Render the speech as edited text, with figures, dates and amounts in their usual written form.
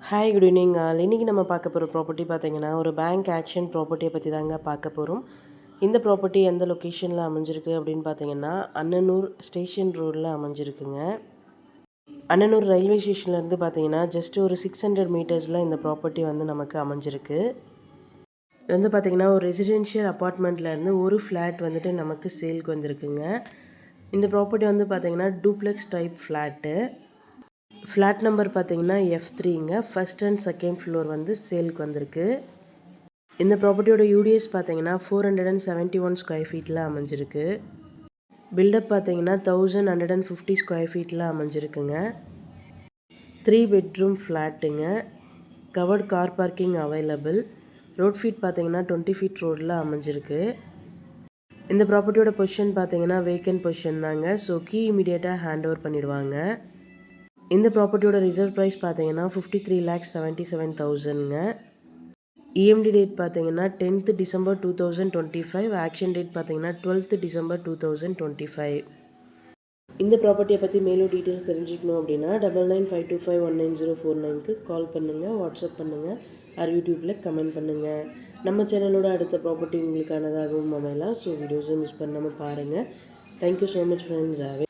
Hi good evening. இன்றைக்கி நம்ம பார்க்க போகிற ப்ராப்பர்ட்டி பார்த்தீங்கன்னா ஒரு பேங்க் ஆக்ஷன் ப்ராப்பர்ட்டியை பற்றி தாங்க பார்க்க போகிறோம். இந்த ப்ராப்பர்ட்டி எந்த லொக்கேஷனில் அமைஞ்சிருக்கு அப்படின்னு பார்த்தீங்கன்னா அன்னனூர் ஸ்டேஷன் ரோடில் அமைஞ்சிருக்குங்க. அன்னனூர் ரயில்வே ஸ்டேஷன்லேருந்து பார்த்தீங்கன்னா ஜஸ்ட் ஒரு 600 மீட்டர்ஸில் இந்த ப்ராப்பர்ட்டி வந்து நமக்கு அமைஞ்சிருக்கு. இது வந்து பார்த்திங்கன்னா ஒரு ரெசிடென்ஷியல் அப்பார்ட்மெண்ட்லேருந்து ஒரு ஃப்ளாட் வந்துட்டு நமக்கு சேலுக்கு வந்திருக்குங்க. இந்த ப்ராப்பர்ட்டி வந்து பார்த்திங்கன்னா duplex type flat. Flat number பார்த்தீங்கன்னா F3ங்க. ஃபர்ஸ்ட் அண்ட் செகண்ட் ஃப்ளோர் வந்து சேலுக்கு வந்திருக்கு. இந்த ப்ராப்பர்ட்டியோட யூடிஎஸ் பார்த்தீங்கன்னா 471 ஸ்கொயர் ஃபீட்டில் அமைஞ்சிருக்கு. பில்டப் பார்த்தீங்கன்னா 1150 ஸ்கொயர் ஃபீட்டில் அமைஞ்சிருக்குங்க. 3 பெட்ரூம் ஃப்ளாட்டுங்க. Covered car parking available. Road feet பார்த்தீங்கன்னா 20 ஃபீட் ரோடில் அமைஞ்சிருக்கு. இந்த ப்ராப்பர்ட்டியோட பொசிஷன் பார்த்தீங்கன்னா வேக்கன்ட் பொசிஷன் தாங்க. ஸோ கீ இமீடியட்டாக ஹேண்ட் ஓவர் பண்ணிடுவாங்க. இந்த ப்ராப்பர்ட்டியோட ரிசர்வ் ப்ரைஸ் பார்த்தீங்கன்னா 53,77,000ங்க. இஎம்டி டேட் பார்த்தீங்கன்னா 10th December 2025. ஆக்ஷன் டேட் பார்த்தீங்கன்னா 12th December 2025. இந்த ப்ராப்பர்ட்டியை பற்றி மேலும் டீட்டெயில்ஸ் தெரிஞ்சுக்கணும் அப்படின்னா 9952519049க்கு கால் பண்ணுங்கள், வாட்ஸ்அப் பண்ணுங்கள், ஆர் யூடியூப்பில் கமெண்ட் பண்ணுங்கள். நம்ம சேனலோட அடுத்த ப்ராப்பர்ட்டி உங்களுக்கானதாகவும் அமையலாம். ஸோ வீடியோஸை மிஸ் பண்ணாமல் பாருங்கள். Thank you so much friends.